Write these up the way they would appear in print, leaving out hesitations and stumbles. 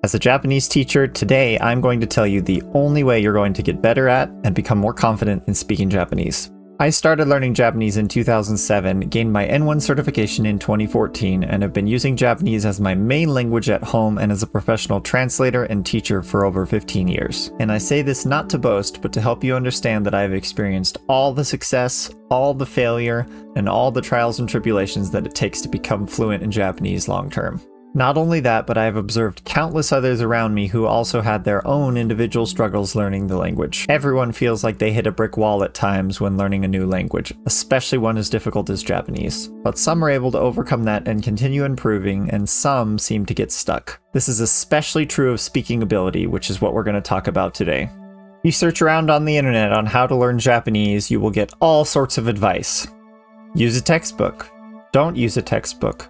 As a Japanese teacher, today I'm going to tell you the only way you're going to get better at and become more confident in speaking Japanese. I started learning Japanese in 2007, gained my N1 certification in 2014, and have been using Japanese as my main language at home and as a professional translator and teacher for over 15 years. And I say this not to boast, but to help you understand that I have experienced all the success, all the failure, and all the trials and tribulations that it takes to become fluent in Japanese long term. Not only that, but I have observed countless others around me who also had their own individual struggles learning the language. Everyone feels like they hit a brick wall at times when learning a new language, especially one as difficult as Japanese. But some are able to overcome that and continue improving, and some seem to get stuck. This is especially true of speaking ability, which is what we're going to talk about today. If you search around on the internet on how to learn Japanese, you will get all sorts of advice. Use a textbook. Don't use a textbook.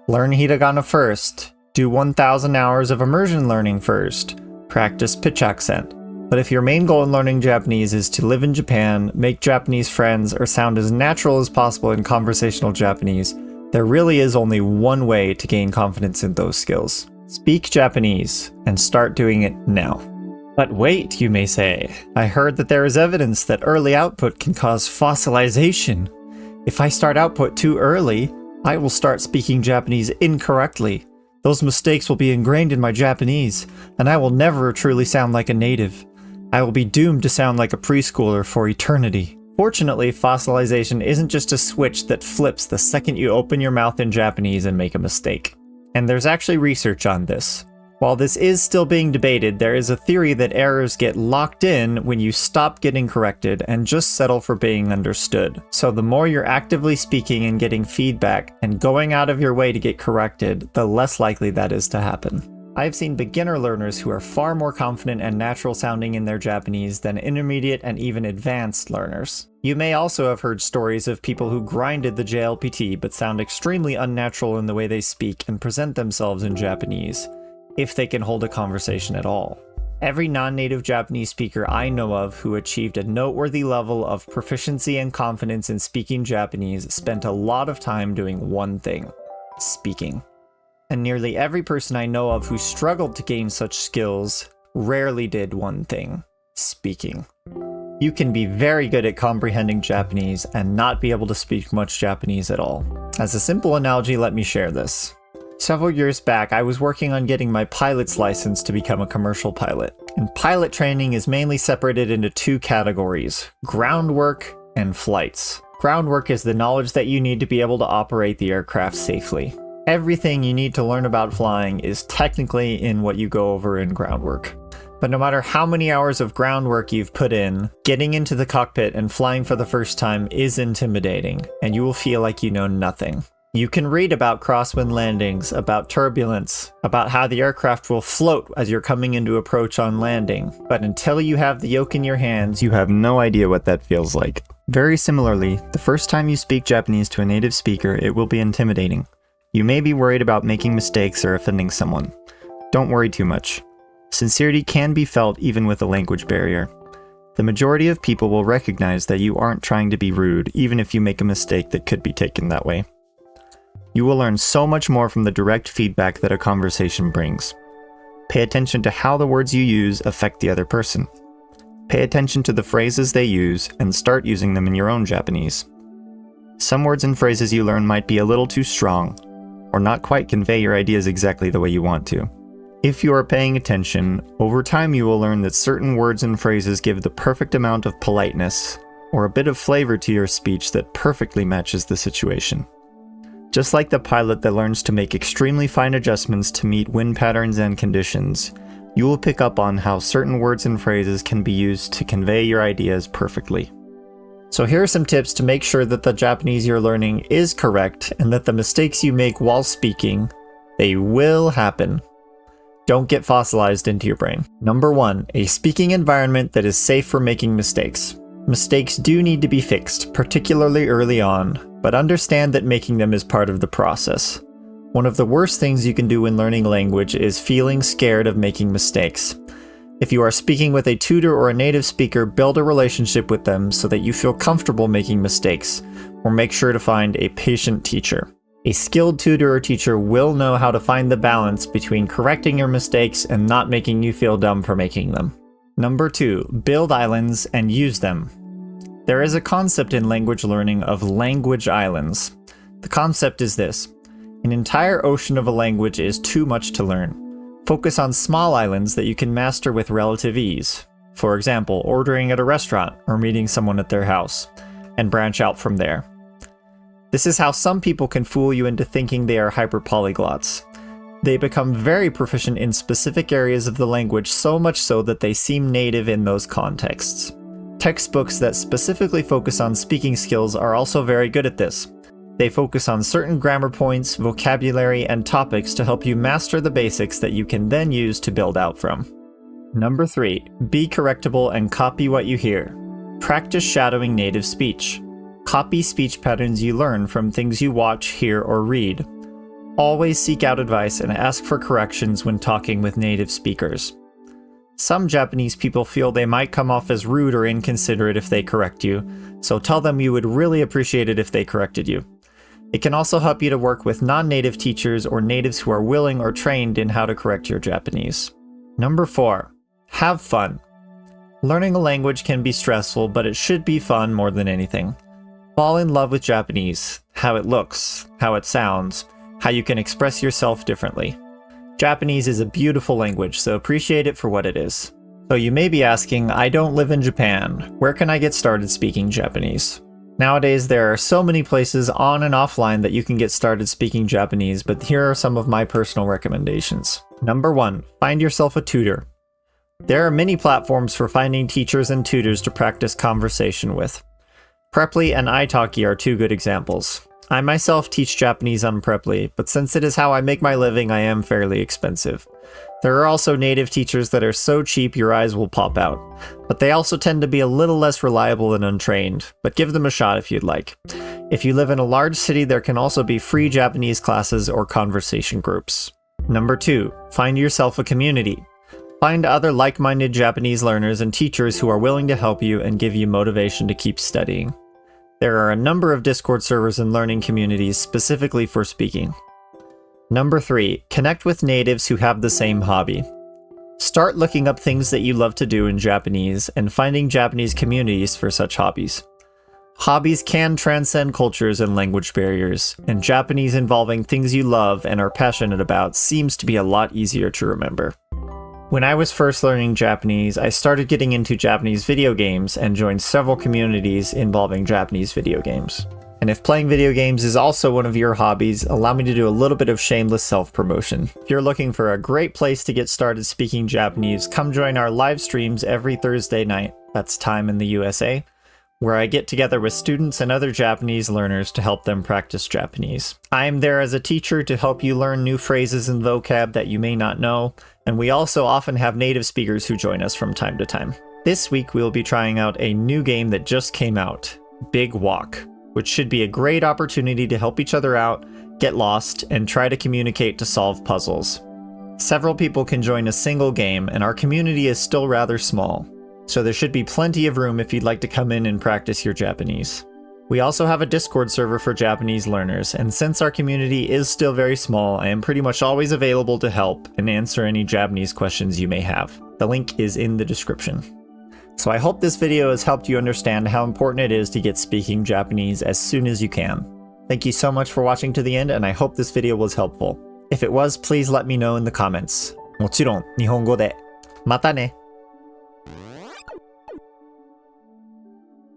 Learn hiragana first. Do 1,000 hours of immersion learning first. Practice pitch accent. But if your main goal in learning Japanese is to live in Japan, make Japanese friends, or sound as natural as possible in conversational Japanese, there really is only one way to gain confidence in those skills. Speak Japanese, and start doing it now. But wait, you may say. I heard that there is evidence that early output can cause fossilization. If I start output too early, I will start speaking Japanese incorrectly. Those mistakes will be ingrained in my Japanese, and I will never truly sound like a native. I will be doomed to sound like a preschooler for eternity. Fortunately, fossilization isn't just a switch that flips the second you open your mouth in Japanese and make a mistake. And there's actually research on this. While this is still being debated, there is a theory that errors get locked in when you stop getting corrected and just settle for being understood. So the more you're actively speaking and getting feedback and going out of your way to get corrected, the less likely that is to happen. I've seen beginner learners who are far more confident and natural sounding in their Japanese than intermediate and even advanced learners. You may also have heard stories of people who grinded the JLPT but sound extremely unnatural in the way they speak and present themselves in Japanese, if they can hold a conversation at all. Every non-native Japanese speaker I know of who achieved a noteworthy level of proficiency and confidence in speaking Japanese spent a lot of time doing one thing: speaking. And nearly every person I know of who struggled to gain such skills rarely did one thing: speaking. You can be very good at comprehending Japanese and not be able to speak much Japanese at all. As a simple analogy, let me share this. Several years back, I was working on getting my pilot's license to become a commercial pilot. And pilot training is mainly separated into two categories: groundwork and flights. Groundwork is the knowledge that you need to be able to operate the aircraft safely. Everything you need to learn about flying is technically in what you go over in groundwork. But no matter how many hours of groundwork you've put in, getting into the cockpit and flying for the first time is intimidating, and you will feel like you know nothing. You can read about crosswind landings, about turbulence, about how the aircraft will float as you're coming into approach on landing, but until you have the yoke in your hands, you have no idea what that feels like. Very similarly, the first time you speak Japanese to a native speaker, it will be intimidating. You may be worried about making mistakes or offending someone. Don't worry too much. Sincerity can be felt even with a language barrier. The majority of people will recognize that you aren't trying to be rude, even if you make a mistake that could be taken that way. You will learn so much more from the direct feedback that a conversation brings. Pay attention to how the words you use affect the other person. Pay attention to the phrases they use and start using them in your own Japanese. Some words and phrases you learn might be a little too strong, or not quite convey your ideas exactly the way you want to. If you are paying attention, over time you will learn that certain words and phrases give the perfect amount of politeness, or a bit of flavor to your speech that perfectly matches the situation. Just like the pilot that learns to make extremely fine adjustments to meet wind patterns and conditions, you will pick up on how certain words and phrases can be used to convey your ideas perfectly. So here are some tips to make sure that the Japanese you're learning is correct and that the mistakes you make while speaking, they will happen. Don't get fossilized into your brain. Number 1, a speaking environment that is safe for making mistakes. Mistakes do need to be fixed, particularly early on, but understand that making them is part of the process. One of the worst things you can do when learning language is feeling scared of making mistakes. If you are speaking with a tutor or a native speaker, build a relationship with them so that you feel comfortable making mistakes, or make sure to find a patient teacher. A skilled tutor or teacher will know how to find the balance between correcting your mistakes and not making you feel dumb for making them. Number 2, build islands and use them. There is a concept in language learning of language islands. The concept is this: an entire ocean of a language is too much to learn. Focus on small islands that you can master with relative ease. For example, ordering at a restaurant or meeting someone at their house, and branch out from there. This is how some people can fool you into thinking they are hyperpolyglots. They become very proficient in specific areas of the language, so much so that they seem native in those contexts. Textbooks that specifically focus on speaking skills are also very good at this. They focus on certain grammar points, vocabulary, and topics to help you master the basics that you can then use to build out from. Number 3, be correctable and copy what you hear. Practice shadowing native speech. Copy speech patterns you learn from things you watch, hear, or read. Always seek out advice and ask for corrections when talking with native speakers. Some Japanese people feel they might come off as rude or inconsiderate if they correct you, so tell them you would really appreciate it if they corrected you. It can also help you to work with non-native teachers or natives who are willing or trained in how to correct your Japanese. Number 4, have fun. Learning a language can be stressful, but it should be fun more than anything. Fall in love with Japanese, how it looks, how it sounds, how you can express yourself differently. Japanese is a beautiful language, so appreciate it for what it is. So you may be asking, I don't live in Japan. Where can I get started speaking Japanese? Nowadays, there are so many places on and offline that you can get started speaking Japanese, but here are some of my personal recommendations. Number 1, find yourself a tutor. There are many platforms for finding teachers and tutors to practice conversation with. Preply and italki are 2 good examples. I myself teach Japanese on Preply, but since it is how I make my living, I am fairly expensive. There are also native teachers that are so cheap your eyes will pop out, but they also tend to be a little less reliable than untrained, but give them a shot if you'd like. If you live in a large city, there can also be free Japanese classes or conversation groups. Number 2, find yourself a community. Find other like-minded Japanese learners and teachers who are willing to help you and give you motivation to keep studying. There are a number of Discord servers and learning communities specifically for speaking. Number 3, connect with natives who have the same hobby. Start looking up things that you love to do in Japanese and finding Japanese communities for such hobbies. Hobbies can transcend cultures and language barriers, and Japanese involving things you love and are passionate about seems to be a lot easier to remember. When I was first learning Japanese, I started getting into Japanese video games and joined several communities involving Japanese video games. And if playing video games is also one of your hobbies, allow me to do a little bit of shameless self-promotion. If you're looking for a great place to get started speaking Japanese, come join our live streams every Thursday night, that's time in the USA, where I get together with students and other Japanese learners to help them practice Japanese. I am there as a teacher to help you learn new phrases and vocab that you may not know, and we also often have native speakers who join us from time to time. This week we'll be trying out a new game that just came out, Big Walk, which should be a great opportunity to help each other out, get lost, and try to communicate to solve puzzles. Several people can join a single game, and our community is still rather small, so there should be plenty of room if you'd like to come in and practice your Japanese. We also have a Discord server for Japanese learners, and since our community is still very small, I am pretty much always available to help and answer any Japanese questions you may have. The link is in the description. So I hope this video has helped you understand how important it is to get speaking Japanese as soon as you can. Thank you so much for watching to the end, and I hope this video was helpful. If it was, please let me know in the comments. もちろん日本語で。またね。